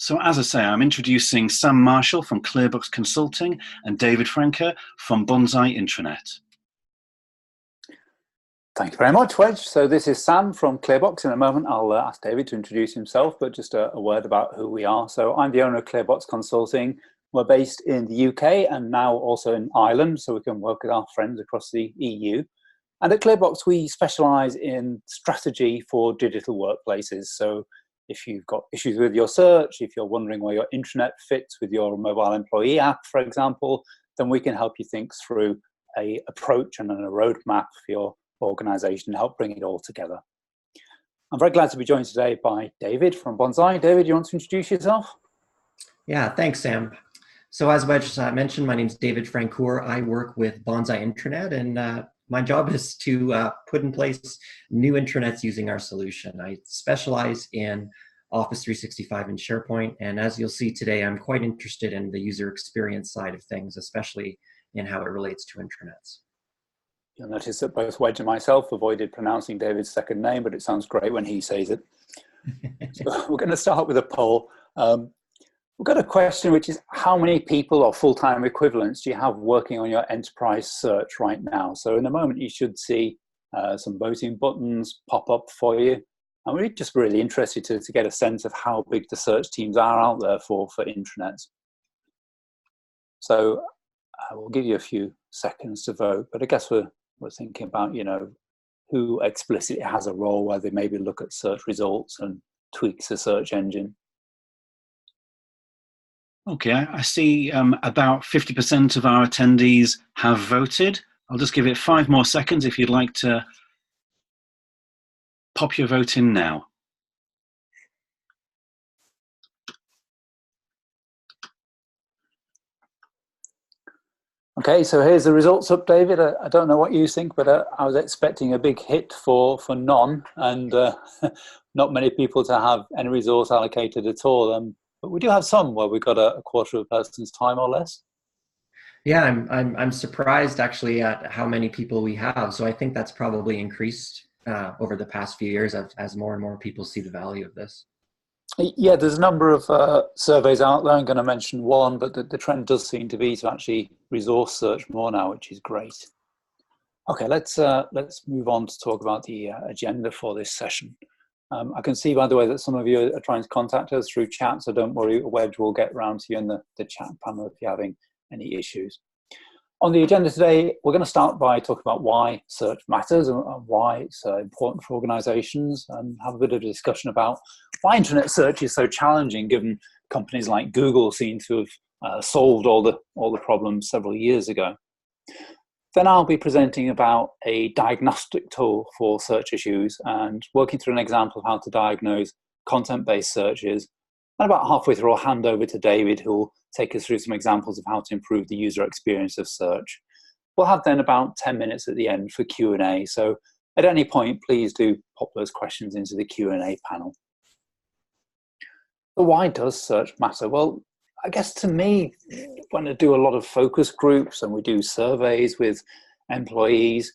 So as I say, I'm introducing Sam Marshall from ClearBox Consulting and David Francouer from Bonzai Intranet. Thank you very much, Wedge. So this is Sam from ClearBox. In a moment, I'll ask David to introduce himself, but just a word about who we are. So I'm the owner of ClearBox Consulting. We're based in the UK and now also in Ireland, so we can work with our friends across the EU. And at ClearBox, we specialize in strategy for digital workplaces. So if you've got issues with your search, if you're wondering where your intranet fits with your mobile employee app, for example, then we can help you think through an approach and a roadmap for your organization to help bring it all together. I'm very glad to be joined today by David from Bonzai. David, you want to introduce yourself? Yeah, thanks, Sam. So as Wedge mentioned, my name is David Francouer. I work with Bonzai Intranet, and my job is to put in place new intranets using our solution. I specialize in Office 365 and SharePoint, and as you'll see today, I'm quite interested in the user experience side of things, especially in how it relates to intranets. You'll notice that both Wedge and myself avoided pronouncing David's second name, but it sounds great when he says it. So we're going to start with a poll. We've got a question which is, how many people or full-time equivalents do you have working on your enterprise search right now? So in a moment, you should see some voting buttons pop up for you. And we're just really interested to get a sense of how big the search teams are out there for intranets. So we'll give you a few seconds to vote, but I guess we're thinking about, who explicitly has a role where they maybe look at search results and tweaks the search engine. Okay, I see about 50% of our attendees have voted. I'll just give it 5 more seconds if you'd like to pop your vote in now. Okay, so here's the results up, David. I don't know what you think, but I was expecting a big hit for none, and not many people to have any resource allocated at all. But we do have some where we've got a quarter of a person's time or less. Yeah, I'm surprised actually at how many people we have. So I think that's probably increased over the past few years as more and more people see the value of this. Yeah, there's a number of surveys out there. I'm going to mention one, but the trend does seem to be to actually resource search more now, which is great. Okay, let's move on to talk about the agenda for this session. I can see, by the way, that some of you are trying to contact us through chat, so don't worry, Wedge will get round to you in the chat panel if you're having any issues. On the agenda today, we're going to start by talking about why search matters and why it's important for organizations, and have a bit of a discussion about why internet search is so challenging, given companies like Google seem to have solved all the problems several years ago. Then I'll be presenting about a diagnostic tool for search issues and working through an example of how to diagnose content-based searches. And about halfway through, I'll hand over to David, who will take us through some examples of how to improve the user experience of search. We'll have then about 10 minutes at the end for Q&A. So at any point, please do pop those questions into the Q&A panel. So why does search matter? Well, I guess to me, when I do a lot of focus groups and we do surveys with employees,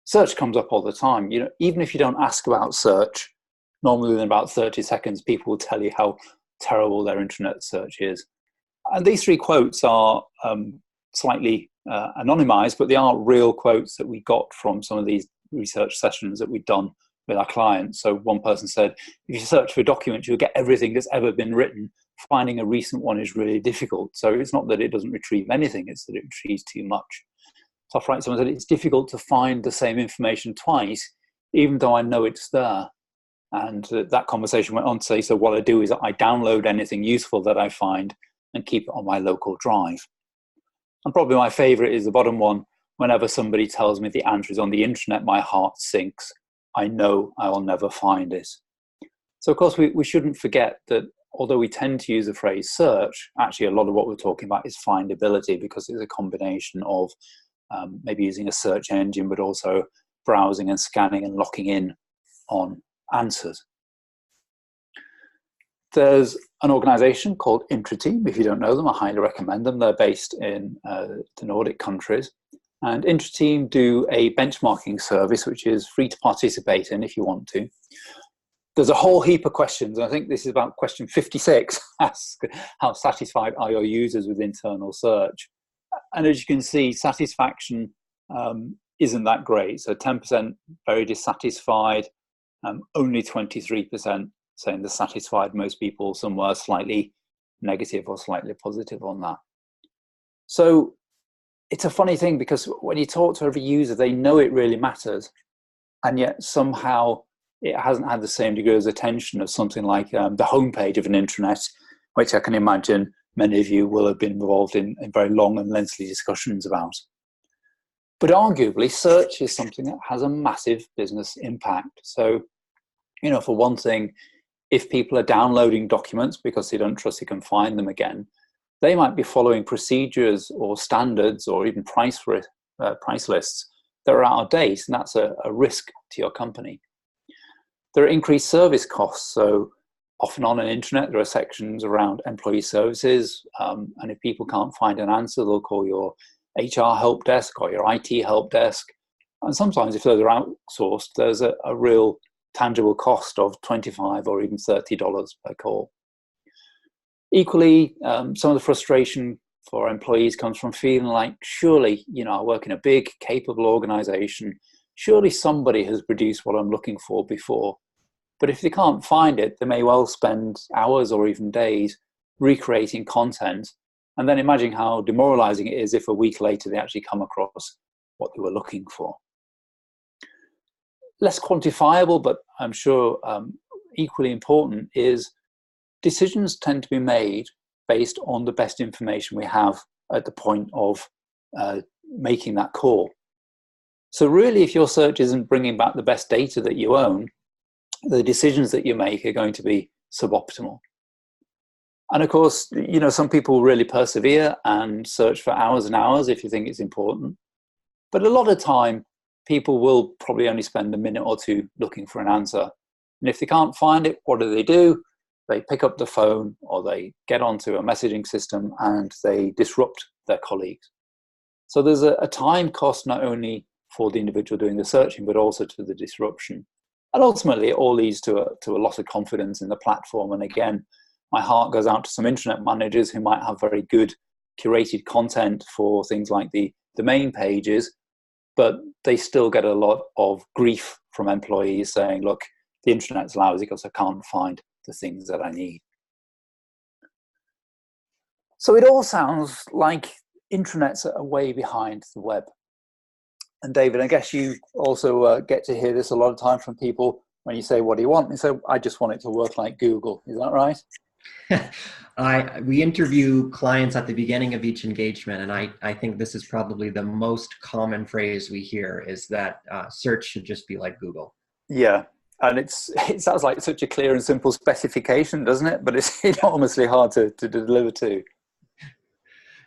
search comes up all the time. Even if you don't ask about search, normally within about 30 seconds, people will tell you how terrible their internet search is. And these 3 quotes are slightly anonymized, but they are real quotes that we got from some of these research sessions that we've done with our clients. So one person said, if you search for a document, you'll get everything that's ever been written. Finding a recent one is really difficult. So it's not that it doesn't retrieve anything, it's that it retrieves too much. Top right, someone said, it's difficult to find the same information twice, even though I know it's there. And that conversation went on to say, so what I do is I download anything useful that I find and keep it on my local drive. And probably my favorite is the bottom one. Whenever somebody tells me the answer is on the internet, my heart sinks. I know I will never find it. So of course, we shouldn't forget that although we tend to use the phrase search, actually a lot of what we're talking about is findability, because it's a combination of maybe using a search engine, but also browsing and scanning and locking in on answers. There's an organization called Intranet. If you don't know them, I highly recommend them. They're based in the Nordic countries. And Intranet do a benchmarking service, which is free to participate in if you want to. there's a whole heap of questions. I think this is about question 56. Ask how satisfied are your users with internal search? And as you can see, satisfaction isn't that great. So 10% very dissatisfied, only 23% saying they're satisfied. Most people somewhere slightly negative or slightly positive on that. So it's a funny thing, because when you talk to every user, they know it really matters, and yet somehow it hasn't had the same degree of attention as something like the homepage of an intranet, which I can imagine many of you will have been involved in very long and lengthy discussions about. But arguably, search is something that has a massive business impact. So, for one thing, if people are downloading documents because they don't trust they can find them again, they might be following procedures or standards or even price lists that are out of date, and that's a risk to your company. There are increased service costs. So often on an intranet, there are sections around employee services, and if people can't find an answer, they'll call your HR help desk or your IT help desk. And sometimes if those are outsourced, there's a real tangible cost of $25 or even $30 per call. Equally, some of the frustration for employees comes from feeling like, surely, I work in a big, capable organization. Surely somebody has produced what I'm looking for before. But if they can't find it, they may well spend hours or even days recreating content, and then imagine how demoralizing it is if a week later they actually come across what they were looking for. Less quantifiable, but I'm sure equally important, is decisions tend to be made based on the best information we have at the point of making that call. So really, if your search isn't bringing back the best data that you own, the decisions that you make are going to be suboptimal. And of course, some people really persevere and search for hours and hours if you think it's important. But a lot of time, people will probably only spend a minute or two looking for an answer. And if they can't find it, what do? They pick up the phone or they get onto a messaging system and they disrupt their colleagues. So there's a time cost not only for the individual doing the searching, but also to the disruption. And ultimately, it all leads to a loss of confidence in the platform. And again, my heart goes out to some intranet managers who might have very good curated content for things like the domain pages, but they still get a lot of grief from employees saying, look, the intranet's lousy because I can't find the things that I need. So it all sounds like intranets are way behind the web. And David, I guess you also get to hear this a lot of time from people when you say, what do you want? They say, I just want it to work like Google. Is that right? We interview clients at the beginning of each engagement, and I think this is probably the most common phrase we hear, is that search should just be like Google. Yeah, and it sounds like such a clear and simple specification, doesn't it? But it's enormously hard to deliver to.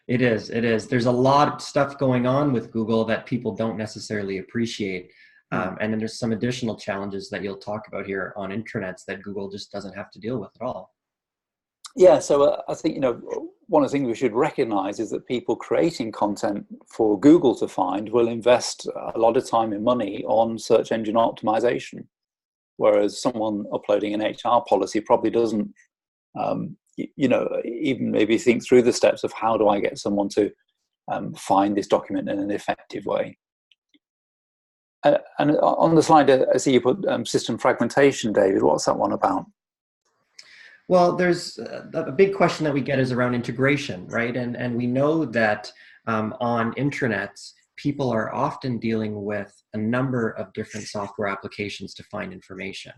It is. There's a lot of stuff going on with Google that people don't necessarily appreciate. And then there's some additional challenges that you'll talk about here on intranets that Google just doesn't have to deal with at all. Yeah, so I think, one of the things we should recognize is that people creating content for Google to find will invest a lot of time and money on search engine optimization, whereas someone uploading an HR policy probably doesn't, even maybe think through the steps of how do I get someone to find this document in an effective way. And on the slide, I see you put system fragmentation, David. What's that one about? Well, there's a big question that we get is around integration, right? And we know that on intranets, people are often dealing with a number of different software applications to find information.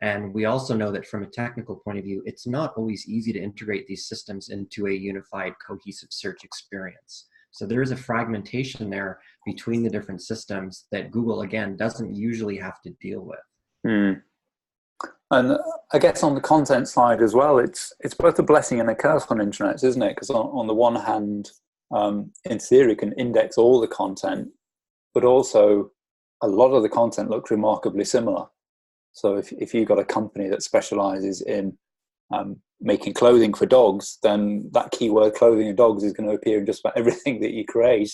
And we also know that from a technical point of view, it's not always easy to integrate these systems into a unified, cohesive search experience. So there is a fragmentation there between the different systems that Google, again, doesn't usually have to deal with. And I guess on the content side as well, it's both a blessing and a curse on intranets, isn't it? Because on the one hand, in theory, you can index all the content, but also a lot of the content looks remarkably similar. So if you've got a company that specializes in making clothing for dogs, then that keyword clothing and dogs is going to appear in just about everything that you create.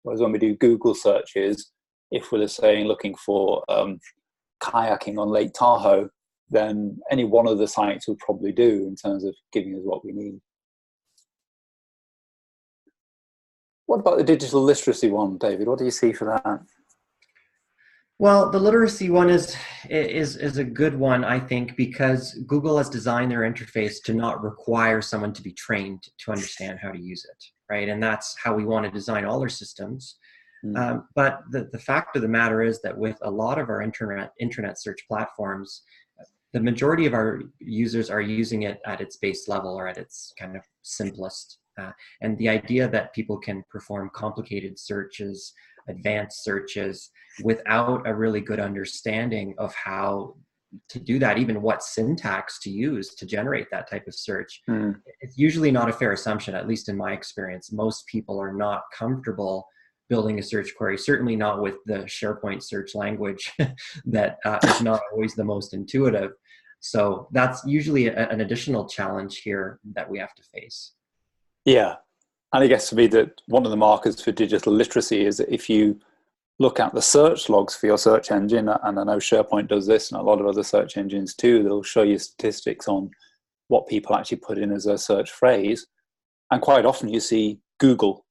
Whereas when we do Google searches, if we're saying looking for kayaking on Lake Tahoe, then any one of the sites will probably do in terms of giving us what we need. What about the digital literacy one, David? What do you see for that? Well, the literacy one is a good one, I think, because Google has designed their interface to not require someone to be trained to understand how to use it, right? And that's how we want to design all our systems. But the fact of the matter is that with a lot of our intranet search platforms, the majority of our users are using it at its base level or at its kind of simplest. And the idea that people can perform complicated searches, advanced searches, without a really good understanding of how to do that, even what syntax to use to generate that type of search, it's usually not a fair assumption, at least in my experience. Most people are not comfortable building a search query, certainly not with the SharePoint search language that is not always the most intuitive. So that's usually an additional challenge here that we have to face. Yeah, and I guess for me that one of the markers for digital literacy is that if you look at the search logs for your search engine, and I know SharePoint does this and a lot of other search engines too, they'll show you statistics on what people actually put in as a search phrase. And quite often you see Google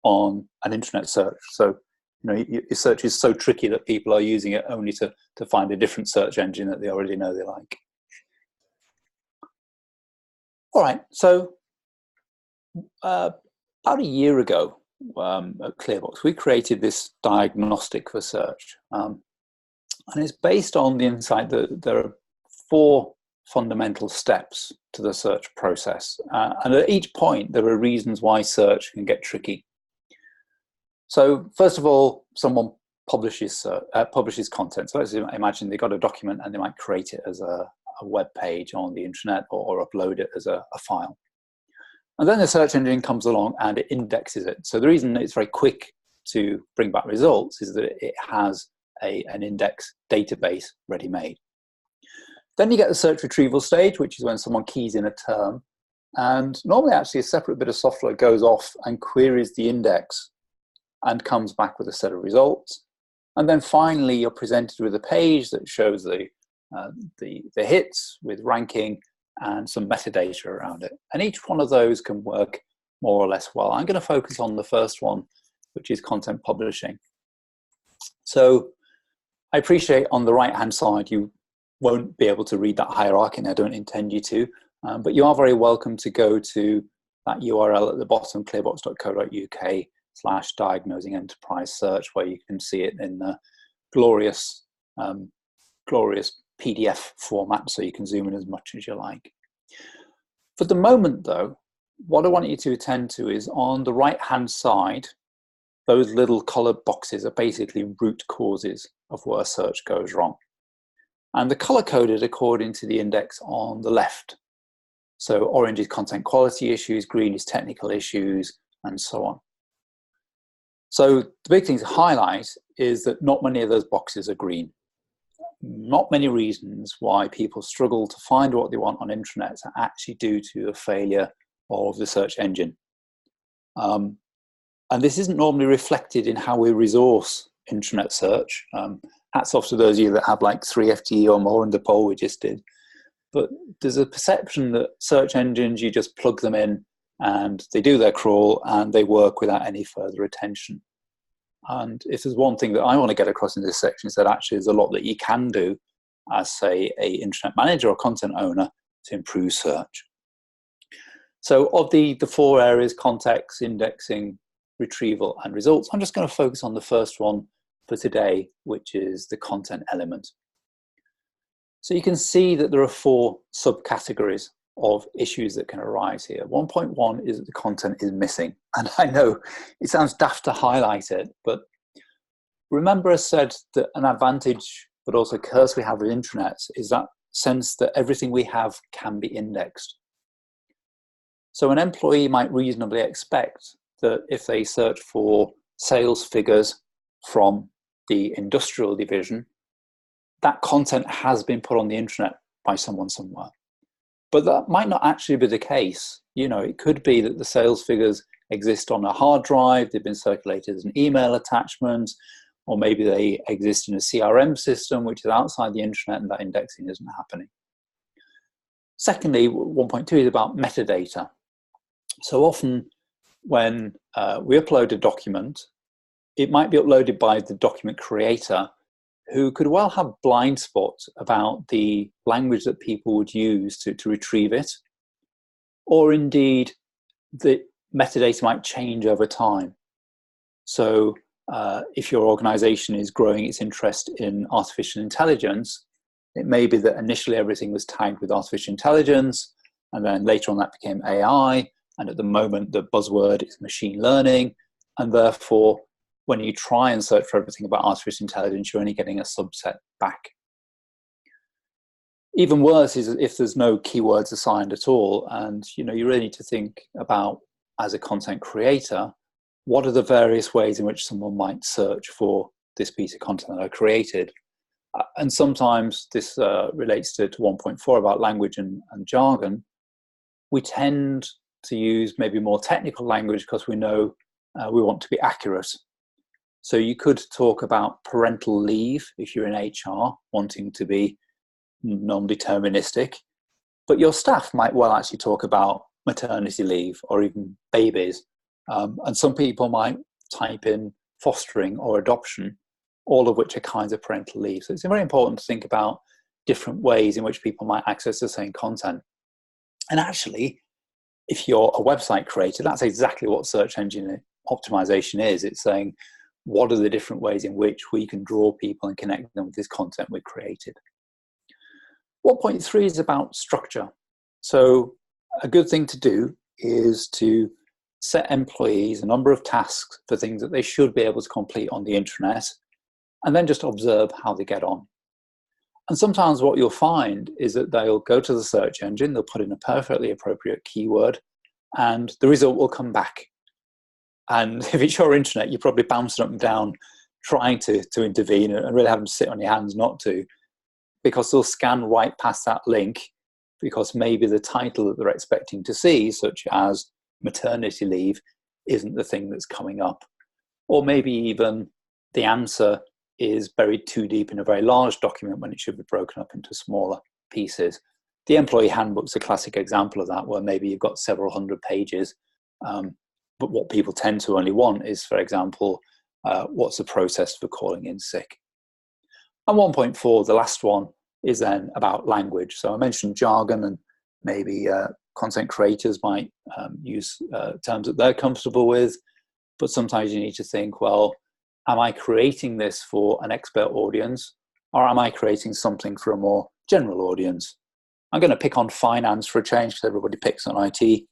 on an internet search. So, you know, your search is so tricky that people are using it only to find a different search engine that they already know they like. All right, so about a year ago at ClearBox, we created this diagnostic for search. And it's based on the insight that there are 4 fundamental steps to the search process. And at each point, there are reasons why search can get tricky. So first of all, someone publishes content. So let's imagine they got a document and they might create it as a web page on the internet or upload it as a file. And then the search engine comes along and it indexes it. So the reason it's very quick to bring back results is that it has an index database ready-made. Then you get the search retrieval stage, which is when someone keys in a term. And normally actually a separate bit of software goes off and queries the index and comes back with a set of results. And then finally you're presented with a page that shows the hits with ranking and some metadata around it. And each one of those can work more or less well. I'm going to focus on the first one, which is content publishing. So I appreciate on the right-hand side, you won't be able to read that hierarchy, and I don't intend you to, but you are very welcome to go to that URL at the bottom, clearbox.co.uk/diagnosing enterprise search, where you can see it in the glorious PDF format, so you can zoom in as much as you like. For the moment though, what I want you to attend to is on the right hand side, those little colored boxes are basically root causes of where search goes wrong. And they're color coded according to the index on the left. So orange is content quality issues, green is technical issues, and so on. So the big thing to highlight is that not many of those boxes are green. Not many reasons why people struggle to find what they want on intranets are actually due to a failure of the search engine. And this isn't normally reflected in how we resource intranet search. Hats off to those of you that have like 3 FTE or more in the poll we just did. But there's a perception that search engines, you just plug them in and they do their crawl and they work without any further attention. And if there's one thing that I want to get across in this section, is that actually there's a lot that you can do as, say, a intranet manager or content owner to improve search. So of the 4 areas, context, indexing, retrieval, and results, I'm just going to focus on the first one for today, which is the content element. So you can see that there are 4 subcategories of issues that can arise here. 1.1 is that the content is missing. And I know it sounds daft to highlight it, but remember I said that an advantage, but also curse we have with intranets is that sense that everything we have can be indexed. So an employee might reasonably expect that if they search for sales figures from the industrial division, that content has been put on the intranet by someone somewhere. But that might not actually be the case. You know, it could be that the sales figures exist on a hard drive, they've been circulated as an email attachment, or maybe they exist in a CRM system, which is outside the intranet and that indexing isn't happening. Secondly, 1.2 is about metadata. So often when we upload a document, it might be uploaded by the document creator, who could well have blind spots about the language that people would use to retrieve it. Or indeed, the metadata might change over time. So if your organization is growing its interest in artificial intelligence, it may be that initially everything was tagged with artificial intelligence, and then later on that became AI, and at the moment the buzzword is machine learning, and therefore when you try and search for everything about artificial intelligence, you're only getting a subset back. Even worse is if there's no keywords assigned at all, and you really need to think about, as a content creator, what are the various ways in which someone might search for this piece of content that I created. And sometimes this relates to 1.4 about language and jargon. We tend to use maybe more technical language because we know we want to be accurate. So you could talk about parental leave if you're in HR, wanting to be non-deterministic, but your staff might well actually talk about maternity leave or even babies. And some people might type in fostering or adoption, all of which are kinds of parental leave. So it's very important to think about different ways in which people might access the same content. And actually, if you're a website creator, that's exactly what search engine optimization is. It's saying, what are the different ways in which we can draw people and connect them with this content we've created? 1.3 is about structure. So a good thing to do is to set employees a number of tasks for things that they should be able to complete on the intranet, and then just observe how they get on. And sometimes what you'll find is that they'll go to the search engine, they'll put in a perfectly appropriate keyword, and the result will come back. And if it's your internet, you're probably bouncing up and down trying to intervene and really have them sit on your hands not to, because they'll scan right past that link because maybe the title that they're expecting to see, such as maternity leave, isn't the thing that's coming up. Or maybe even the answer is buried too deep in a very large document when it should be broken up into smaller pieces. The employee handbook's a classic example of that, where maybe you've got several hundred pages, but what people tend to only want is, for example, what's the process for calling in sick? And 1.4, the last one, is then about language. So I mentioned jargon, and maybe content creators might use terms that they're comfortable with, but sometimes you need to think, well, am I creating this for an expert audience, or am I creating something for a more general audience? I'm going to pick on finance for a change because everybody picks on IT.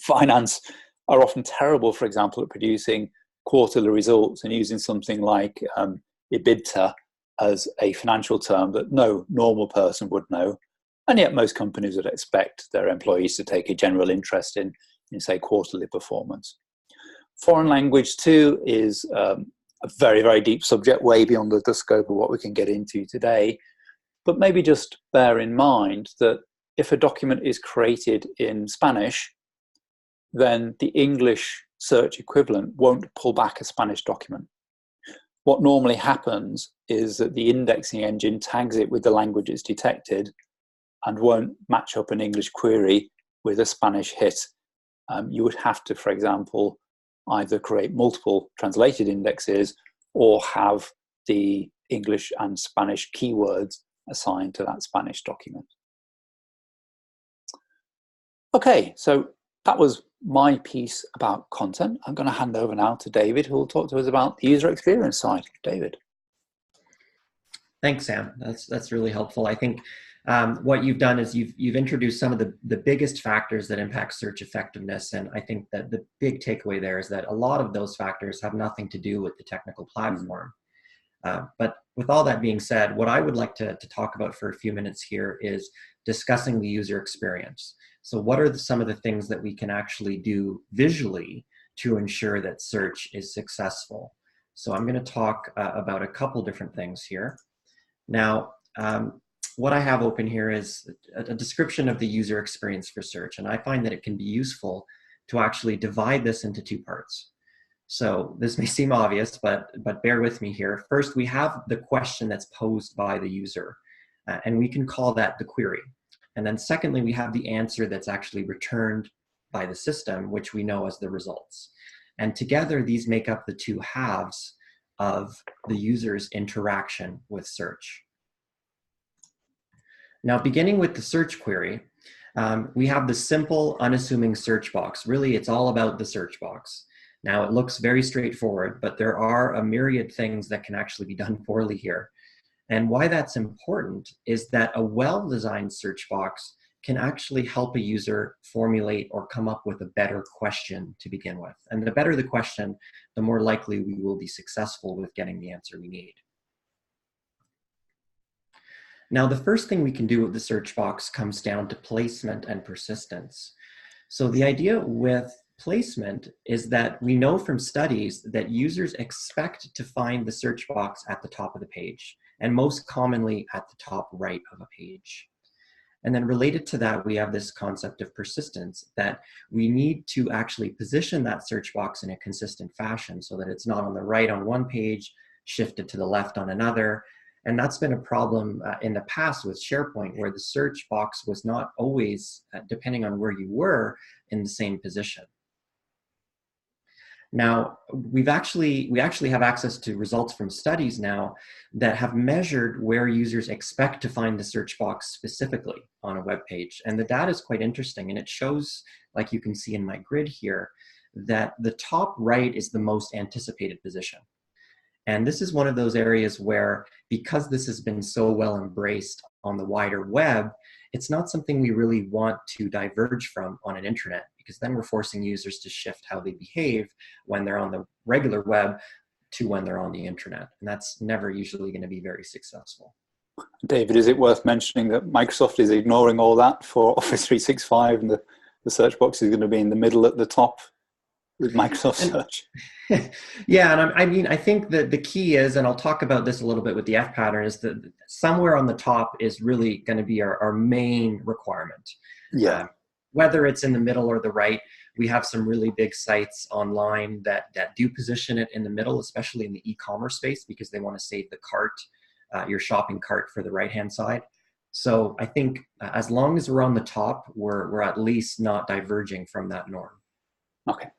Finance are often terrible, for example, at producing quarterly results and using something like EBITDA as a financial term that no normal person would know. And yet most companies would expect their employees to take a general interest in say, quarterly performance. Foreign language too is a very, very deep subject, way beyond the scope of what we can get into today. But maybe just bear in mind that if a document is created in Spanish, then the English search equivalent won't pull back a Spanish document. What normally happens is that the indexing engine tags it with the language it's detected and won't match up an English query with a Spanish hit. You would have to, for example, either create multiple translated indexes or have the English and Spanish keywords assigned to that Spanish document. Okay, so that was my piece about content. I'm going to hand over now to David, who will talk to us about the user experience side. David. Thanks, Sam. That's really helpful. I think what you've done is you've introduced some of the biggest factors that impact search effectiveness, and I think that the big takeaway there is that a lot of those factors have nothing to do with the technical platform. But with all that being said, what I would like to talk about for a few minutes here is discussing the user experience. So what are some of the things that we can actually do visually to ensure that search is successful? So I'm going to talk about a couple different things here. Now, what I have open here is a description of the user experience for search, and I find that it can be useful to actually divide this into two parts. So this may seem obvious, but bear with me here. First, we have the question that's posed by the user, and we can call that the query. And then secondly, we have the answer that's actually returned by the system, which we know as the results. And together, these make up the two halves of the user's interaction with search. Now, beginning with the search query, we have the simple, unassuming search box. Really, it's all about the search box. Now, it looks very straightforward, but there are a myriad things that can actually be done poorly here. And why that's important is that a well-designed search box can actually help a user formulate or come up with a better question to begin with. And the better the question, the more likely we will be successful with getting the answer we need. Now, the first thing we can do with the search box comes down to placement and persistence. So the idea with placement is that we know from studies that users expect to find the search box at the top of the page, and most commonly at the top right of a page. And then related to that, we have this concept of persistence, that we need to actually position that search box in a consistent fashion so that it's not on the right on one page, shifted to the left on another. And that's been a problem in the past with SharePoint, where the search box was not always, depending on where you were, in the same position. Now, we actually have access to results from studies now that have measured where users expect to find the search box specifically on a web page. And the data is quite interesting. And it shows, like you can see in my grid here, that the top right is the most anticipated position. And this is one of those areas where, because this has been so well embraced on the wider web, it's not something we really want to diverge from on an intranet, because then we're forcing users to shift how they behave when they're on the regular web to when they're on the intranet. And that's never usually going to be very successful. David, is it worth mentioning that Microsoft is ignoring all that for Office 365, and the search box is going to be in the middle at the top with Microsoft Search? Yeah, and I mean, I think that the key is, and I'll talk about this a little bit with the F pattern, is that somewhere on the top is really going to be our main requirement. Yeah. Whether it's in the middle or the right, we have some really big sites online that do position it in the middle, especially in the e-commerce space, because they want to save the cart, your shopping cart, for the right-hand side. So I think as long as we're on the top, we're at least not diverging from that norm. Okay.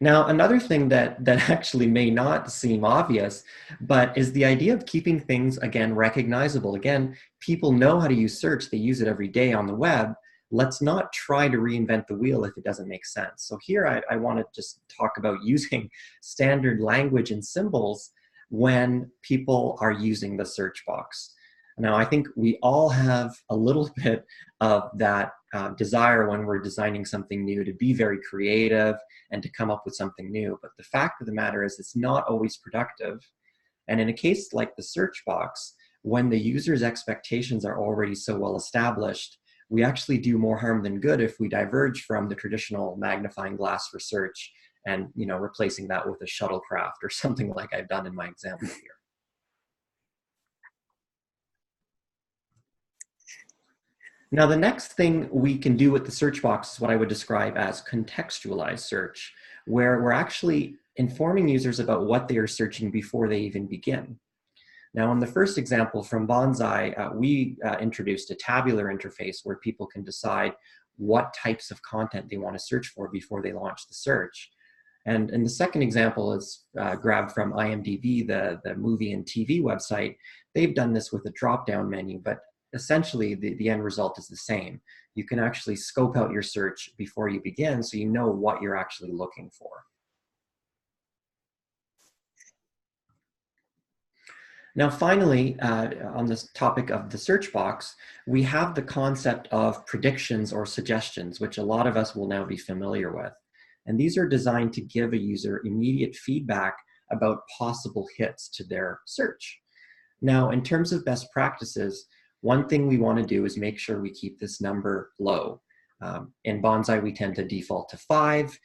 Now, another thing that actually may not seem obvious, but is the idea of keeping things, again, recognizable. Again, people know how to use search. They use it every day on the web. Let's not try to reinvent the wheel if it doesn't make sense. So here I want to just talk about using standard language and symbols when people are using the search box. Now, I think we all have a little bit of that desire when we're designing something new to be very creative and to come up with something new. But the fact of the matter is, it's not always productive. And in a case like the search box, when the user's expectations are already so well established, we actually do more harm than good if we diverge from the traditional magnifying glass for search and, you know, replacing that with a shuttlecraft or something like I've done in my example here. Now, the next thing we can do with the search box is what I would describe as contextualized search, where we're actually informing users about what they are searching before they even begin. Now, in the first example from Bonzai, we introduced a tabular interface where people can decide what types of content they want to search for before they launch the search. And the second example is grabbed from IMDb, the movie and TV website. They've done this with a drop-down menu, but essentially the end result is the same. You can actually scope out your search before you begin, so you know what you're actually looking for. Now, finally, on this topic of the search box, we have the concept of predictions or suggestions, which a lot of us will now be familiar with. And these are designed to give a user immediate feedback about possible hits to their search. Now, in terms of best practices, one thing we want to do is make sure we keep this number low. In Bonzai, we tend to default to 5.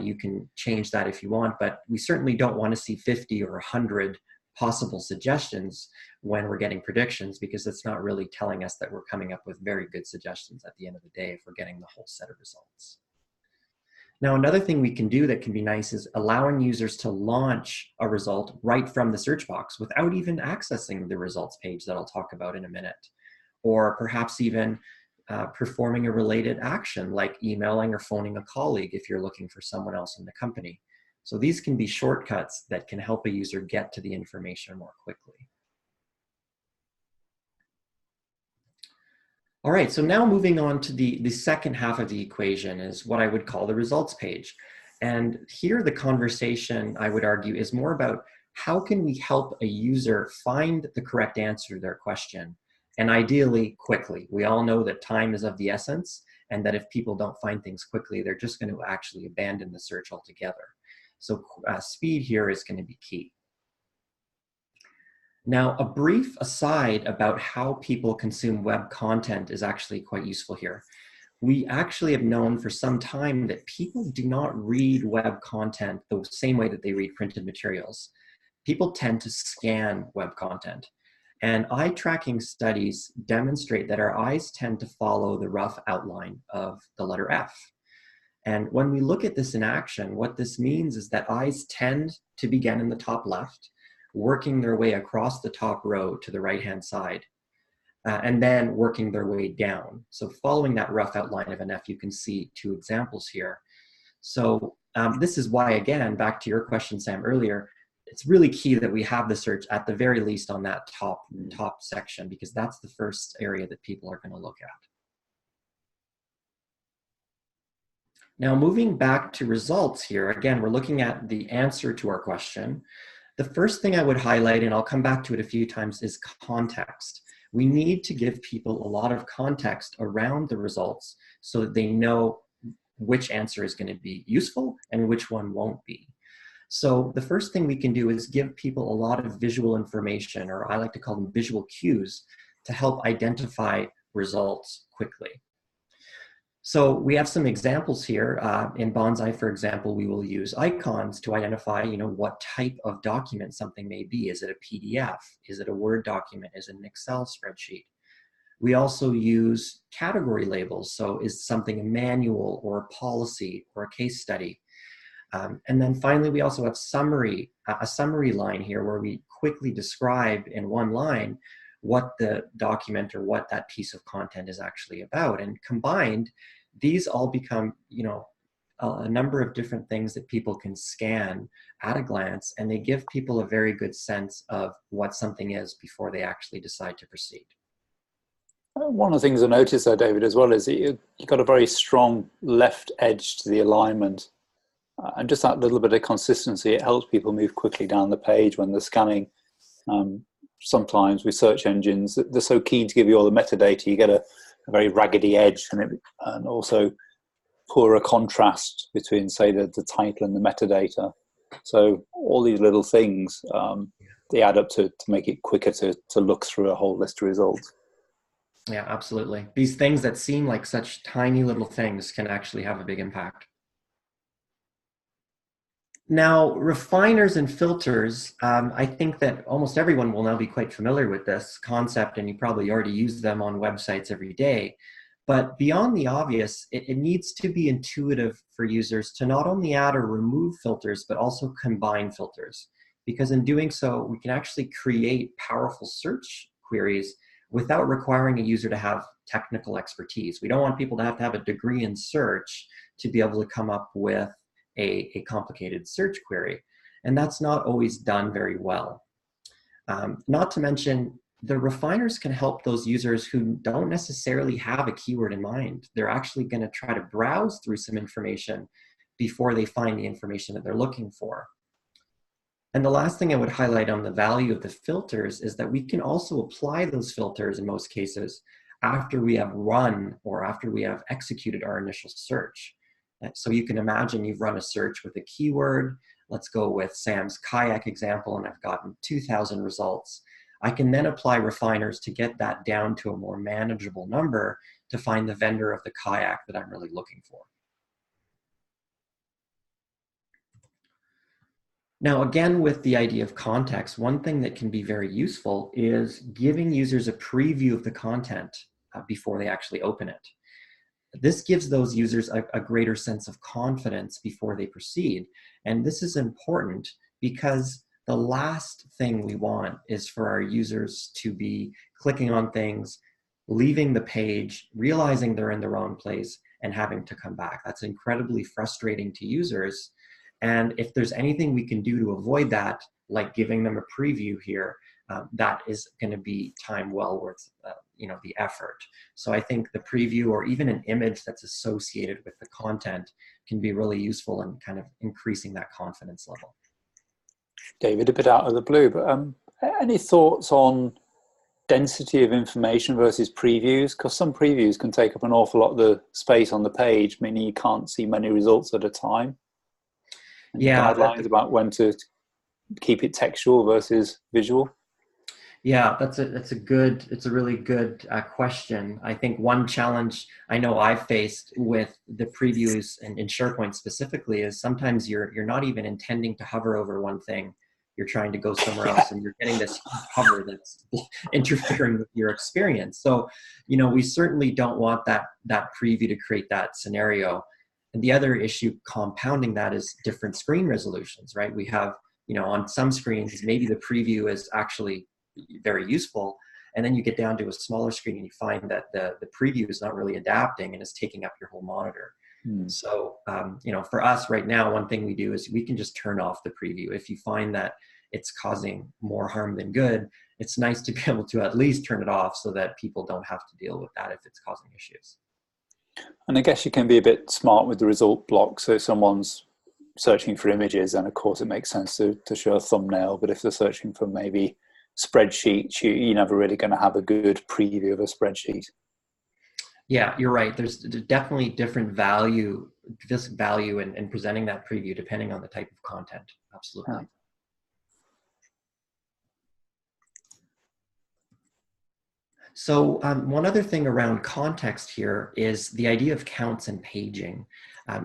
You can change that if you want, but we certainly don't want to see 50 or 100 possible suggestions when we're getting predictions, because it's not really telling us that we're coming up with very good suggestions at the end of the day if we're getting the whole set of results. Now, another thing we can do that can be nice is allowing users to launch a result right from the search box without even accessing the results page that I'll talk about in a minute. Or perhaps even performing a related action like emailing or phoning a colleague if you're looking for someone else in the company. So these can be shortcuts that can help a user get to the information more quickly. All right, so now moving on to the second half of the equation is what I would call the results page. And here the conversation, I would argue, is more about how can we help a user find the correct answer to their question, and ideally quickly. We all know that time is of the essence, and that if people don't find things quickly, they're just going to actually abandon the search altogether. So speed here is going to be key. Now, a brief aside about how people consume web content is actually quite useful here. We actually have known for some time that people do not read web content the same way that they read printed materials. People tend to scan web content. And eye tracking studies demonstrate that our eyes tend to follow the rough outline of the letter F. And when we look at this in action, what this means is that eyes tend to begin in the top left, working their way across the top row to the right-hand side, and then working their way down. So following that rough outline of an F, you can see two examples here. So this is why, again, back to your question, Sam, earlier, it's really key that we have the search at the very least on that top section, because that's the first area that people are going to look at. Now, moving back to results here, again, we're looking at the answer to our question. The first thing I would highlight, and I'll come back to it a few times, is context. We need to give people a lot of context around the results so that they know which answer is going to be useful and which one won't be. So the first thing we can do is give people a lot of visual information, or I like to call them visual cues, to help identify results quickly. So we have some examples here. In Bonzai, for example, we will use icons to identify, what type of document something may be. Is it a PDF? Is it a Word document? Is it an Excel spreadsheet? We also use category labels. So is something a manual or a policy or a case study? And then finally, we also have a summary line here where we quickly describe in one line what the document or what that piece of content is actually about. And combined, these all become, a number of different things that people can scan at a glance, and they give people a very good sense of what something is before they actually decide to proceed. One of the things I noticed there, David, as well, is that you've got a very strong left edge to the alignment. And just that little bit of consistency, it helps people move quickly down the page when they're scanning. Sometimes with search engines, they're so keen to give you all the metadata, you get a very raggedy edge, and also poorer contrast between, say, the title and the metadata. So all these little things, they add up to make it quicker to look through a whole list of results. Yeah, absolutely. These things that seem like such tiny little things can actually have a big impact. Now, refiners and filters, I think that almost everyone will now be quite familiar with this concept, and you probably already use them on websites every day. But beyond the obvious, it needs to be intuitive for users to not only add or remove filters, but also combine filters. Because in doing so, we can actually create powerful search queries without requiring a user to have technical expertise. We don't want people to have a degree in search to be able to come up with a complicated search query. And that's not always done very well. Not to mention, the refiners can help those users who don't necessarily have a keyword in mind. They're actually going to try to browse through some information before they find the information that they're looking for. And the last thing I would highlight on the value of the filters is that we can also apply those filters in most cases after we have run or after we have executed our initial search. So you can imagine you've run a search with a keyword. Let's go with Sam's kayak example, and I've gotten 2,000 results. I can then apply refiners to get that down to a more manageable number to find the vendor of the kayak that I'm really looking for. Now, again, with the idea of context, one thing that can be very useful is giving users a preview of the content before they actually open it. This gives those users a greater sense of confidence before they proceed. And this is important because the last thing we want is for our users to be clicking on things, leaving the page, realizing they're in the wrong place, and having to come back. That's incredibly frustrating to users. And if there's anything we can do to avoid that, like giving them a preview here, that is going to be time well worth the effort. So I think the preview, or even an image that's associated with the content, can be really useful in kind of increasing that confidence level. David, a bit out of the blue, but any thoughts on density of information versus previews? Because some previews can take up an awful lot of the space on the page, meaning you can't see many results at a time. Any guidelines about when to keep it textual versus visual? Yeah, it's a really good question. I think one challenge I know I've faced with the previews and in SharePoint specifically is sometimes you're not even intending to hover over one thing. You're trying to go somewhere else, and you're getting this hover that's interfering with your experience. So, we certainly don't want that preview to create that scenario. And the other issue compounding that is different screen resolutions, right? We have, on some screens, maybe the preview is actually very useful, and then you get down to a smaller screen and you find that the preview is not really adapting and is taking up your whole monitor. So for us right now, one thing we do is we can just turn off the preview. If you find that it's causing more harm than good, it's nice to be able to at least turn it off so that people don't have to deal with that if it's causing issues. And I guess you can be a bit smart with the result block. So if someone's searching for images, and of course it makes sense to show a thumbnail, but if they're searching for maybe spreadsheets, you're never really going to have a good preview of a spreadsheet. Yeah, you're right. There's definitely different value in presenting that preview depending on the type of content. Absolutely. Yeah. So one other thing around context here is the idea of counts and paging.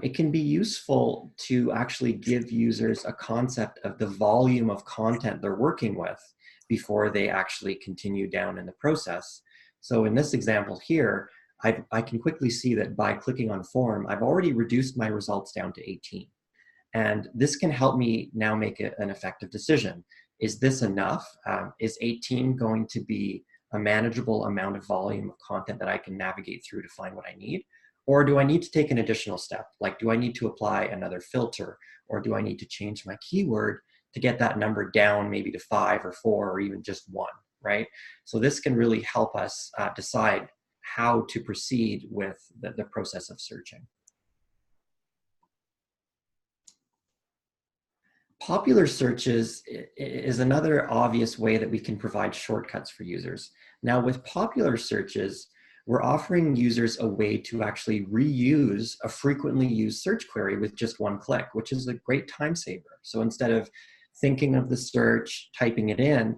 It can be useful to actually give users a concept of the volume of content they're working with before they actually continue down in the process. So in this example here, I can quickly see that by clicking on form, I've already reduced my results down to 18. And this can help me now make an effective decision. Is this enough? Is 18 going to be a manageable amount of volume of content that I can navigate through to find what I need? Or do I need to take an additional step? Like, do I need to apply another filter? Or do I need to change my keyword to get that number down maybe to 5 or 4 or even just 1, right? So this can really help us decide how to proceed with the process of searching. Popular searches is another obvious way that we can provide shortcuts for users. Now with popular searches, we're offering users a way to actually reuse a frequently used search query with just one click, which is a great time saver. So instead of thinking of the search, typing it in,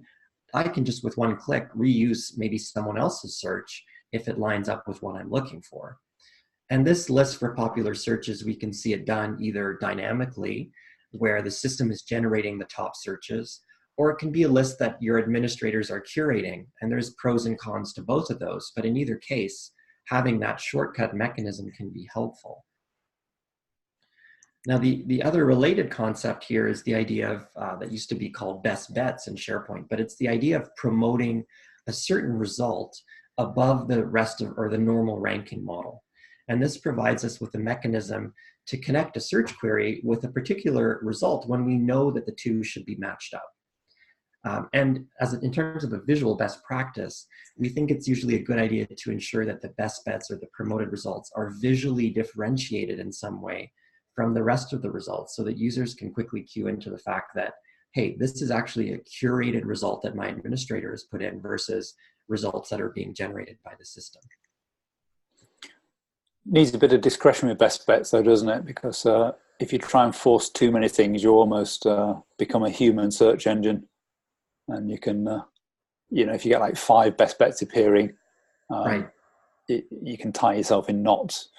I can just with one click reuse maybe someone else's search if it lines up with what I'm looking for. And this list for popular searches, we can see it done either dynamically, where the system is generating the top searches, or it can be a list that your administrators are curating, and there's pros and cons to both of those. But in either case, having that shortcut mechanism can be helpful. Now, the other related concept here is the idea of, that used to be called best bets in SharePoint, but it's the idea of promoting a certain result above the rest of, or the normal ranking model. And this provides us with a mechanism to connect a search query with a particular result when we know that the two should be matched up. And in terms of a visual best practice, we think it's usually a good idea to ensure that the best bets or the promoted results are visually differentiated in some way from the rest of the results so that users can quickly cue into the fact that, hey, this is actually a curated result that my administrator has put in versus results that are being generated by the system. Needs a bit of discretion with best bets though, doesn't it? Because if you try and force too many things, you almost become a human search engine. And you can, if you get like 5 best bets appearing, right, you can tie yourself in knots.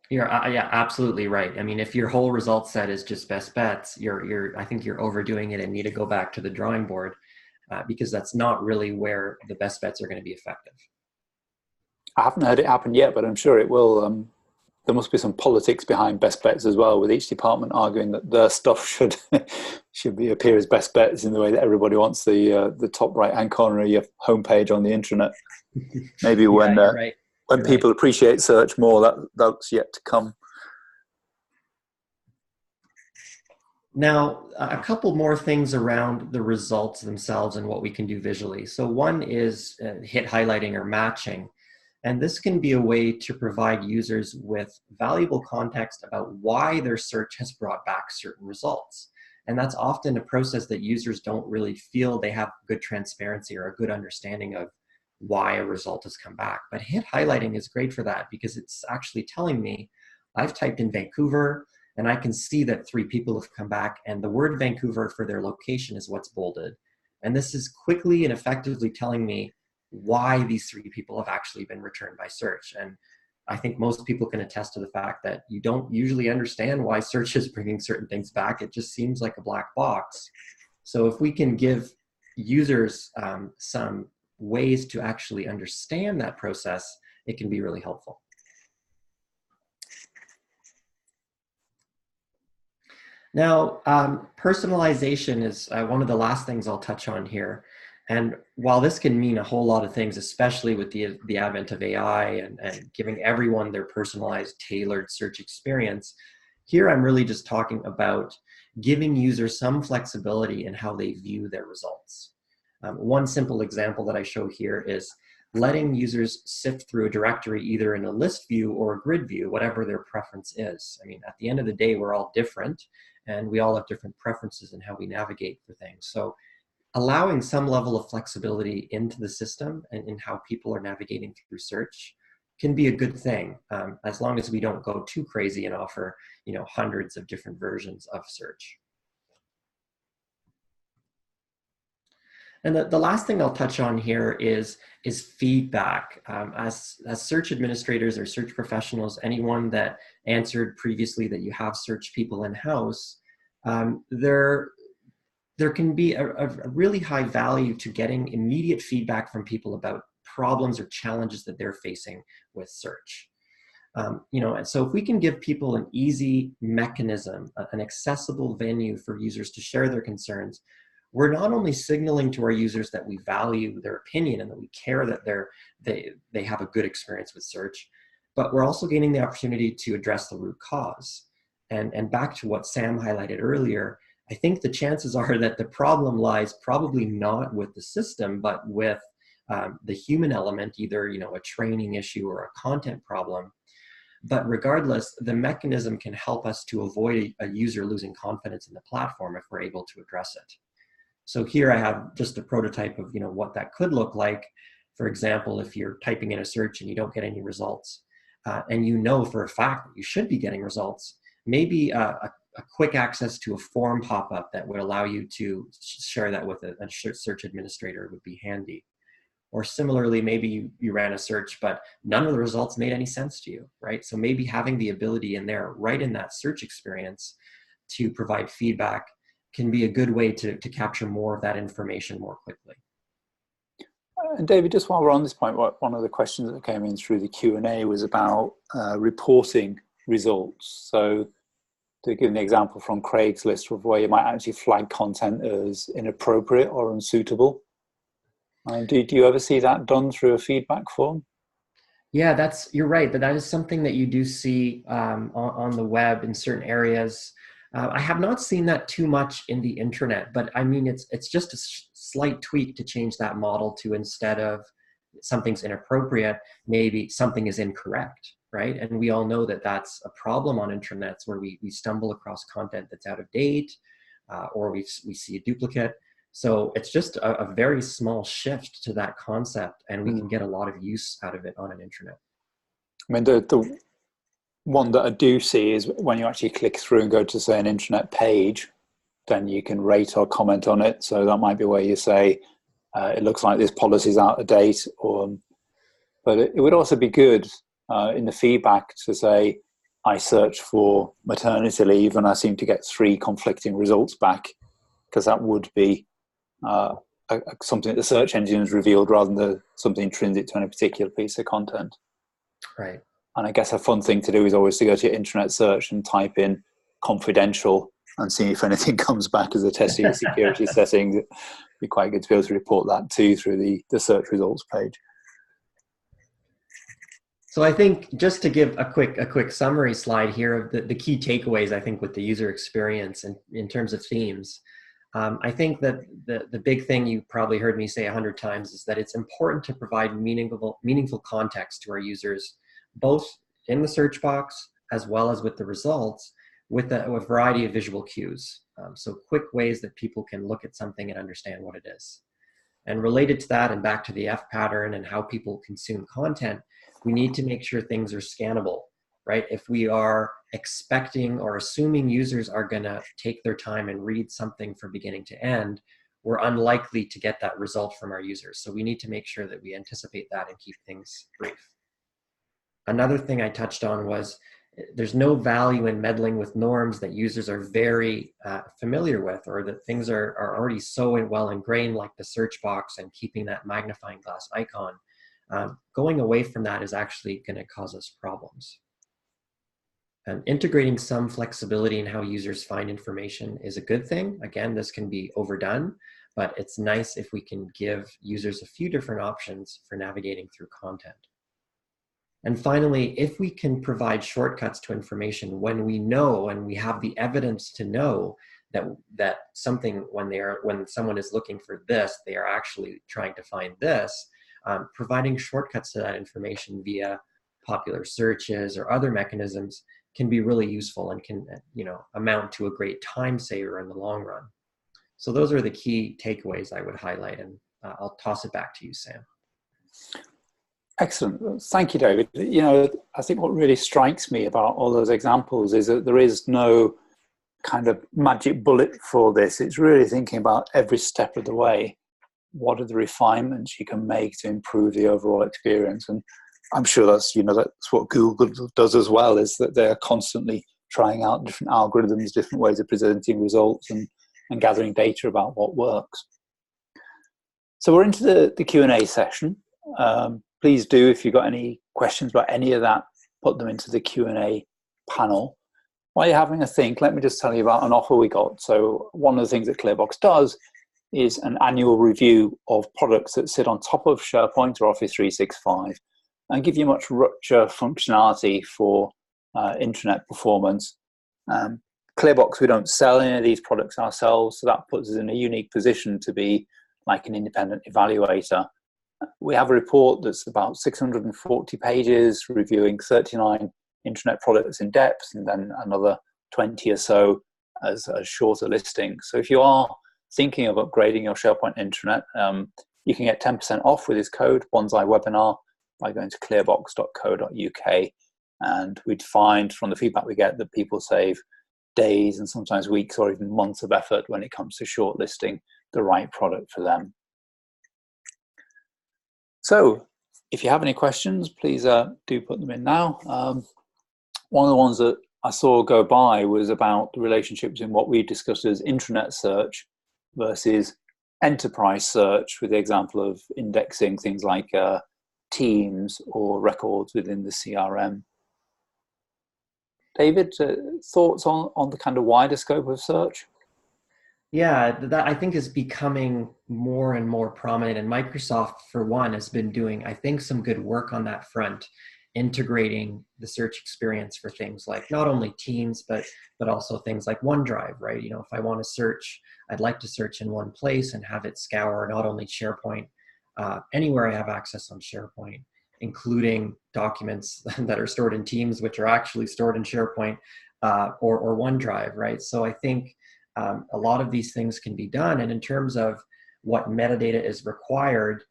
Yeah, absolutely right. I mean, if your whole result set is just best bets, I think you're overdoing it and need to go back to the drawing board because that's not really where the best bets are going to be effective. I haven't heard it happen yet, but I'm sure it will there must be some politics behind best bets as well, with each department arguing that their stuff should appear as best bets in the way that everybody wants the top right hand corner of your homepage on the intranet. Maybe Yeah, when you're right. when people appreciate search more, that's yet to come. Now, a couple more things around the results themselves and what we can do visually. So one is hit highlighting or matching. And this can be a way to provide users with valuable context about why their search has brought back certain results. And that's often a process that users don't really feel they have good transparency or a good understanding of why a result has come back. But hit highlighting is great for that, because it's actually telling me I've typed in Vancouver, and I can see that 3 people have come back, and the word Vancouver for their location is what's bolded. And this is quickly and effectively telling me why these 3 people have actually been returned by search. And I think most people can attest to the fact that you don't usually understand why search is bringing certain things back. It just seems like a black box. So if we can give users some ways to actually understand that process, it can be really helpful. Now, personalization is one of the last things I'll touch on here. And while this can mean a whole lot of things, especially with the advent of AI and giving everyone their personalized, tailored search experience, here I'm really just talking about giving users some flexibility in how they view their results. One simple example that I show here is letting users sift through a directory either in a list view or a grid view, whatever their preference is. I mean, at the end of the day, we're all different, and we all have different preferences in how we navigate for things. So allowing some level of flexibility into the system and in how people are navigating through search can be a good thing, as long as we don't go too crazy and offer, hundreds of different versions of search. And the last thing I'll touch on here is feedback. As search administrators or search professionals, anyone that answered previously that you have search people in-house, there can be a really high value to getting immediate feedback from people about problems or challenges that they're facing with search. And so if we can give people an easy mechanism, an accessible venue for users to share their concerns, we're not only signaling to our users that we value their opinion and that we care that they have a good experience with search, but we're also gaining the opportunity to address the root cause. And back to what Sam highlighted earlier, I think the chances are that the problem lies probably not with the system, but with the human element, either a training issue or a content problem. But regardless, the mechanism can help us to avoid a user losing confidence in the platform if we're able to address it. So here I have just a prototype of what that could look like. For example, if you're typing in a search and you don't get any results, and for a fact that you should be getting results, maybe a quick access to a form pop-up that would allow you to share that with a search administrator would be handy. Or similarly, maybe you ran a search, but none of the results made any sense to you, right? So maybe having the ability in there, right in that search experience, to provide feedback can be a good way to capture more of that information more quickly. And David, just while we're on this point, one of the questions that came in through the Q&A was about reporting results. So to give an example from Craig's list of where you might actually flag content as inappropriate or unsuitable. Do you ever see that done through a feedback form? Yeah, you're right, but that is something that you do see on the web in certain areas. I have not seen that too much in the intranet, but I mean, it's just a slight tweak to change that model to, instead of something's inappropriate, maybe something is incorrect, right? And we all know that that's a problem on intranets, where we stumble across content that's out of date, or we see a duplicate. So it's just a very small shift to that concept, and we can get a lot of use out of it on an intranet. I mean, the one that I do see is when you actually click through and go to, say, an intranet page, then you can rate or comment on it. So that might be where you say, it looks like this policy is out of date. But it would also be good in the feedback to say, I searched for maternity leave and I seem to get 3 conflicting results back, because that would be something that the search engine has revealed rather than something intrinsic to any particular piece of content. Right. And I guess a fun thing to do is always to go to your intranet search and type in confidential and see if anything comes back as a test of your security settings. It'd be quite good to be able to report that too through the search results page. So I think just to give a quick summary slide here of the key takeaways, I think, with the user experience and in terms of themes. I think that the big thing you probably heard me say 100 times is that it's important to provide meaningful context to our users, both in the search box as well as with the results, with a variety of visual cues. So quick ways that people can look at something and understand what it is. And related to that, and back to the F pattern and how people consume content, we need to make sure things are scannable, right? If we are expecting or assuming users are gonna take their time and read something from beginning to end, we're unlikely to get that result from our users. So we need to make sure that we anticipate that and keep things brief. Another thing I touched on was there's no value in meddling with norms that users are very familiar with, or that things are already so well ingrained, like the search box and keeping that magnifying glass icon. Going away from that is actually going to cause us problems. And integrating some flexibility in how users find information is a good thing. Again, this can be overdone, but it's nice if we can give users a few different options for navigating through content. And finally, if we can provide shortcuts to information when we know and we have the evidence to know that something, when someone is looking for this, they are actually trying to find this, providing shortcuts to that information via popular searches or other mechanisms can be really useful and can, amount to a great time saver in the long run. So those are the key takeaways I would highlight, and I'll toss it back to you, Sam. Excellent. Thank you, David. I think what really strikes me about all those examples is that there is no kind of magic bullet for this. It's really thinking about every step of the way. What are the refinements you can make to improve the overall experience? And I'm sure that's what Google does as well, is that they're constantly trying out different algorithms, different ways of presenting results and gathering data about what works. So we're into the Q&A session. Please do, if you've got any questions about any of that, put them into the Q&A panel. While you're having a think, let me just tell you about an offer we got. So one of the things that ClearBox does is an annual review of products that sit on top of SharePoint or Office 365 and give you much richer functionality for intranet performance. ClearBox, we don't sell any of these products ourselves, so that puts us in a unique position to be like an independent evaluator. We have a report that's about 640 pages, reviewing 39 intranet products in depth, and then another 20 or so as shorter listings. So if you are thinking of upgrading your SharePoint intranet, you can get 10% off with this code, Bonzai Webinar, by going to clearbox.co.uk. And we'd find from the feedback we get that people save days and sometimes weeks or even months of effort when it comes to shortlisting the right product for them. So if you have any questions, please do put them in now. One of the ones that I saw go by was about the relationship between what we discussed as intranet search versus enterprise search, with the example of indexing things like teams or records within the CRM. David, thoughts on the kind of wider scope of search? Yeah, that I think is becoming more and more prominent, and Microsoft, for one, has been doing, I think, some good work on that front, integrating the search experience for things like not only Teams, but also things like OneDrive, right? If I want to search, I'd like to search in one place and have it scour not only SharePoint, anywhere I have access on SharePoint, including documents that are stored in Teams, which are actually stored in SharePoint or OneDrive, right? So I think a lot of these things can be done. And in terms of what metadata is required,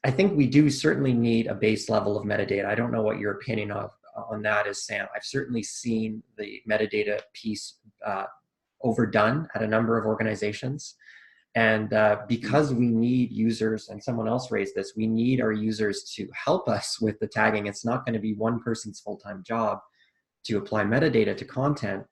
I think we do certainly need a base level of metadata. I don't know what your opinion on that is, Sam. I've certainly seen the metadata piece overdone at a number of organizations. And because we need users, and someone else raised this, we need our users to help us with the tagging. It's not going to be one person's full-time job to apply metadata to content.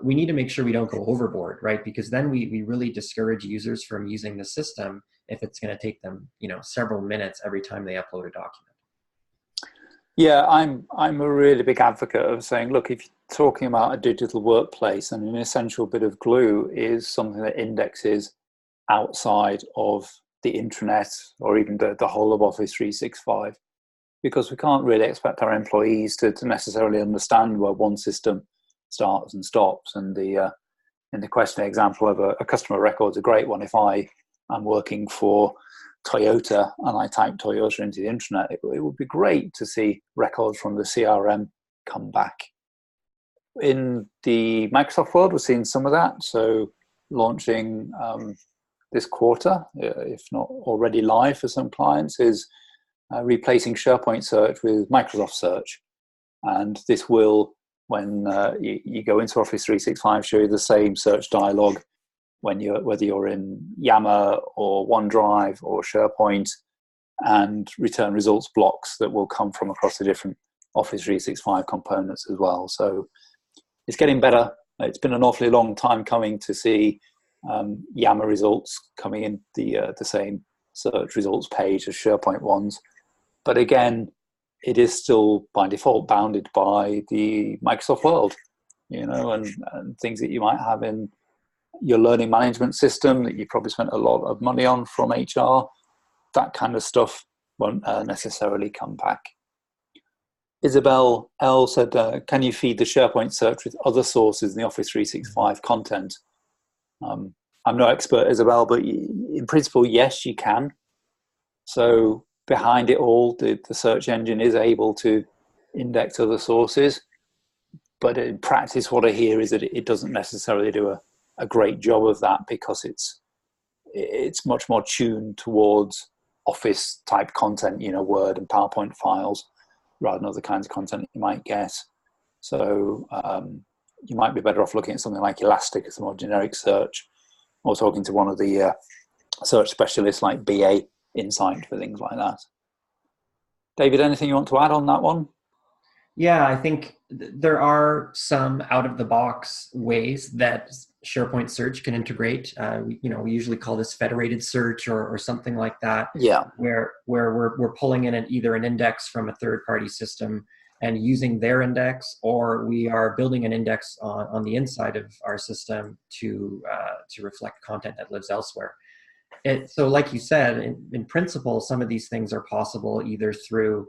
We need to make sure we don't go overboard, right? Because then we really discourage users from using the system if it's going to take them, several minutes every time they upload a document. Yeah, I'm a really big advocate of saying, look, if you're talking about a digital workplace, and an essential bit of glue is something that indexes outside of the intranet or even the whole of Office 365, because we can't really expect our employees to necessarily understand where one system starts and stops. And in the question example of a customer record is a great one. If I am working for Toyota and I type Toyota into the intranet, it would be great to see records from the CRM come back. In the Microsoft world, we're seeing some of that. So launching this quarter, if not already live for some clients, is replacing SharePoint search with Microsoft search. And this will, when you go into Office 365, show you the same search dialog whether you're in Yammer or OneDrive or SharePoint, and return results blocks that will come from across the different Office 365 components as well. So it's getting better. It's been an awfully long time coming to see Yammer results coming in the same search results page as SharePoint ones. But again, it is still by default bounded by the Microsoft world, and things that you might have in your learning management system that you probably spent a lot of money on from HR. That kind of stuff won't necessarily come back. Isabel L said, can you feed the SharePoint search with other sources in the Office 365 content? I'm no expert, Isabel, but in principle, yes, you can. So behind it all, the search engine is able to index other sources. But in practice, what I hear is that it doesn't necessarily do a great job of that, because it's much more tuned towards Office type content, Word and PowerPoint files, rather than other kinds of content you might get. So you might be better off looking at something like Elastic as a more generic search, or talking to one of the search specialists like BA Insight for things like that. David, anything you want to add on that one? Yeah, I think there are some out-of-the-box ways that SharePoint search can integrate. We usually call this federated search or something like that. Yeah. Where we're pulling in either an index from a third-party system and using their index, or we are building an index on the inside of our system to reflect content that lives elsewhere. So, like you said, in principle, some of these things are possible either through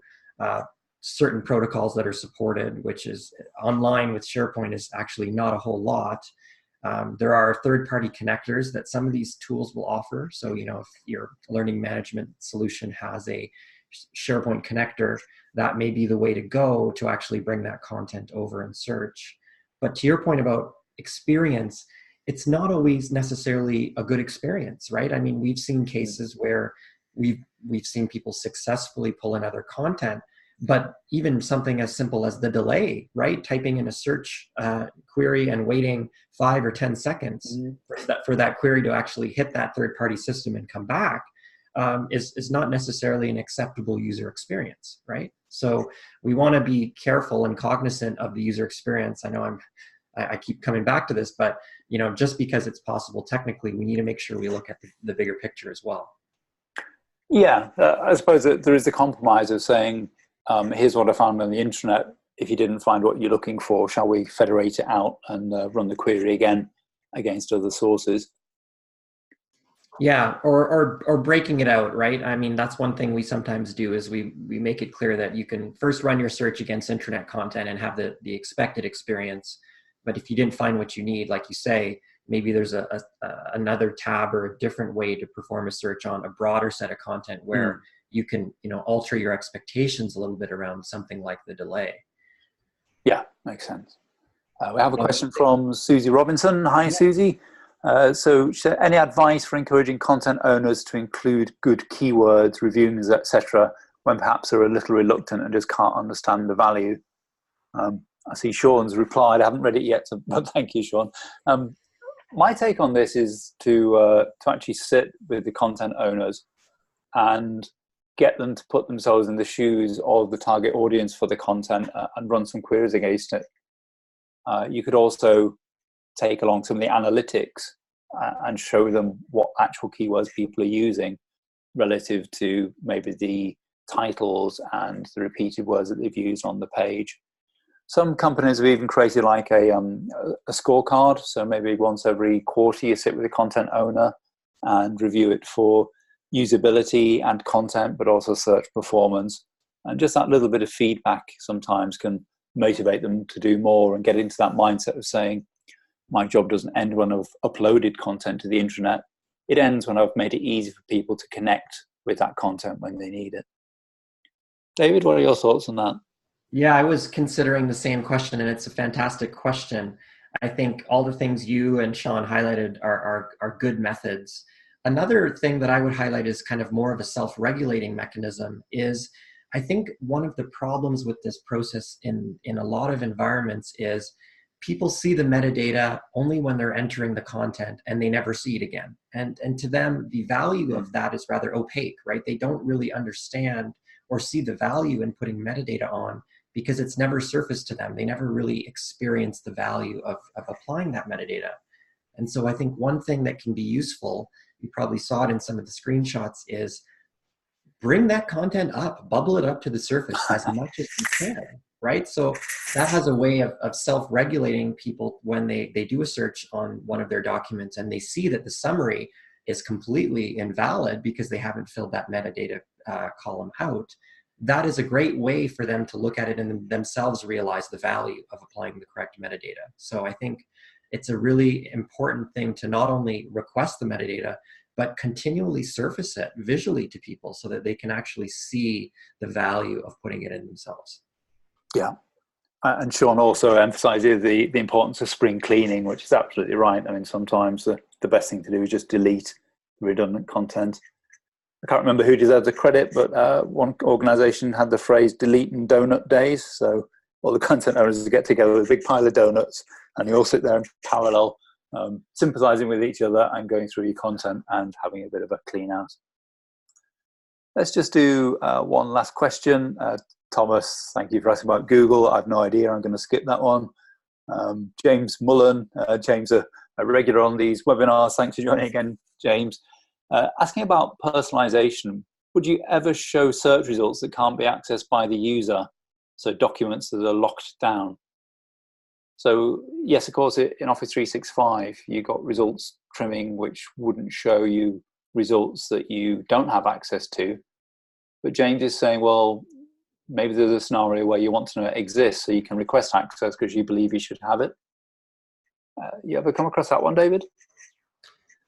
certain protocols that are supported, which is online with SharePoint is actually not a whole lot. There are third-party connectors that some of these tools will offer. So, if your learning management solution has a SharePoint connector, that may be the way to go to actually bring that content over and search. But to your point about experience, it's not always necessarily a good experience, right? I mean, we've seen cases where we've seen people successfully pull in other content, but even something as simple as the delay, right? Typing in a search query and waiting 5 or 10 seconds for that query to actually hit that third-party system and come back is not necessarily an acceptable user experience, right? So we want to be careful and cognizant of the user experience. I know I keep coming back to this, but just because it's possible technically, we need to make sure we look at the bigger picture as well. Yeah, I suppose that there is the compromise of saying, here's what I found on the intranet. If you didn't find what you're looking for, shall we federate it out and run the query again against other sources? Yeah, or breaking it out, right? I mean, that's one thing we sometimes do is we make it clear that you can first run your search against intranet content and have the expected experience. But if you didn't find what you need, like you say, maybe there's another tab or a different way to perform a search on a broader set of content where you can alter your expectations a little bit around something like the delay. Yeah, makes sense. We have a question from Susie Robinson. Hi, Susie. So any advice for encouraging content owners to include good keywords, reviews, etc., when perhaps they're a little reluctant and just can't understand the value? I see Sean's replied. I haven't read it yet, but thank you, Sean. My take on this is to actually sit with the content owners and get them to put themselves in the shoes of the target audience for the content and run some queries against it. You could also take along some of the analytics and show them what actual keywords people are using relative to maybe the titles and the repeated words that they've used on the page. Some companies have even created like a scorecard. So maybe once every quarter you sit with the content owner and review it for usability and content, but also search performance. And just that little bit of feedback sometimes can motivate them to do more and get into that mindset of saying, my job doesn't end when I've uploaded content to the intranet. It ends when I've made it easy for people to connect with that content when they need it. David, what are your thoughts on that? Yeah, I was considering the same question, and it's a fantastic question. I think all the things you and Sean highlighted are good methods. Another thing that I would highlight is kind of more of a self-regulating mechanism is I think one of the problems with this process in a lot of environments is people see the metadata only when they're entering the content and they never see it again. And to them, the value of that is rather opaque, right? They don't really understand or see the value in putting metadata on because it's never surfaced to them. They never really experience the value of applying that metadata. And so I think one thing that can be useful, you probably saw it in some of the screenshots, is bring that content up, bubble it up to the surface as much as you can, right? So that has a way of self-regulating people when they do a search on one of their documents and they see that the summary is completely invalid because they haven't filled that metadata column out. That is a great way for them to look at it and themselves realize the value of applying the correct metadata. So I think it's a really important thing to not only request the metadata, but continually surface it visually to people so that they can actually see the value of putting it in themselves. Yeah. And Sean also emphasizes the importance of spring cleaning, which is absolutely right. I mean, sometimes the best thing to do is just delete redundant content. I can't remember who deserves the credit, but one organization had the phrase deleting donut days. So all the content owners get together with a big pile of donuts and you all sit there in parallel, sympathizing with each other and going through your content and having a bit of a clean out. Let's just do one last question. Thomas, thank you for asking about Google. I have no idea. I'm going to skip that one. James Mullen, James, a regular on these webinars. Thanks for joining again, James. Asking about personalization. Would you ever show search results that can't be accessed by the user? So documents that are locked down. So yes, of course, in Office 365, you got results trimming, which wouldn't show you results that you don't have access to. But James is saying, well, maybe there's a scenario where you want to know it exists, so you can request access because you believe you should have it. You ever come across that one, David?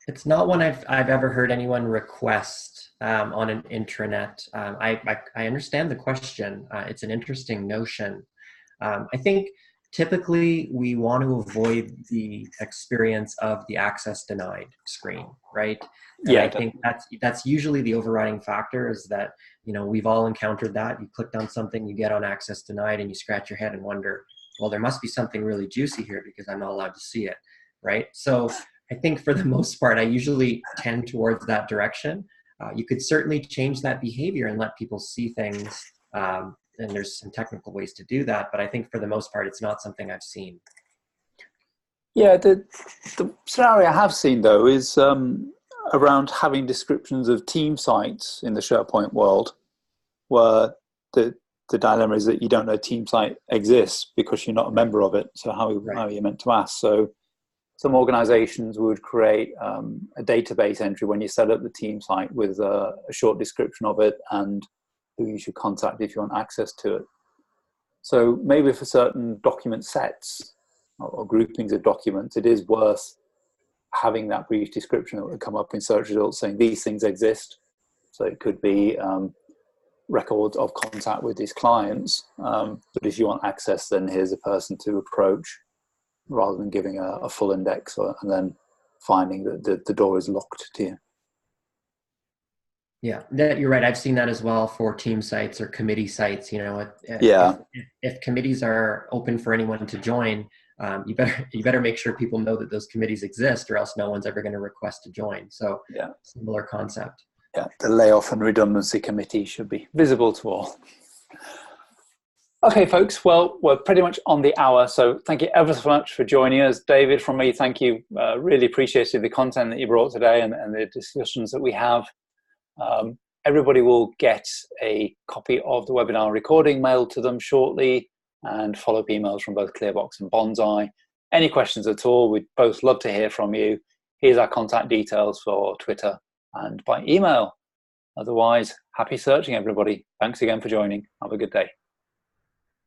It's not one I've ever heard anyone request on an intranet. I understand the question. It's an interesting notion. I think typically we want to avoid the experience of the access denied screen, right? And yeah, I think that's usually the overriding factor is that, you know, we've all encountered that. You clicked on something, you get on access denied, and you scratch your head and wonder, well, there must be something really juicy here because I'm not allowed to see it, right? So I think for the most part, I usually tend towards that direction. You could certainly change that behavior and let people see things, and there's some technical ways to do that, but I think for the most part, it's not something I've seen. Yeah, the scenario I have seen, though, is around having descriptions of team sites in the SharePoint world, where the dilemma is that you don't know team site exists because you're not a member of it, so how are you meant to ask? So some organizations would create a database entry when you set up the team site with a short description of it and who you should contact if you want access to it. So maybe for certain document sets or groupings of documents, it is worth having that brief description that would come up in search results saying these things exist. So it could be records of contact with these clients, but if you want access, then here's a person to approach, rather than giving a full index and then finding that the door is locked to you. Yeah, you're right. I've seen that as well for team sites or committee sites. You know, if committees are open for anyone to join, you better make sure people know that those committees exist, or else no one's ever going to request to join. So yeah, similar concept. Yeah, the layoff and redundancy committee should be visible to all. Okay, folks, well, we're pretty much on the hour, so thank you ever so much for joining us. David, from me, thank you. Really appreciated the content that you brought today and the discussions that we have. everybody will get a copy of the webinar recording mailed to them shortly, and follow-up emails from both ClearBox and Bonzai. Any questions at all, we'd both love to hear from you. Here's our contact details for Twitter and by email. Otherwise, happy searching, everybody. Thanks again for joining. Have a good day.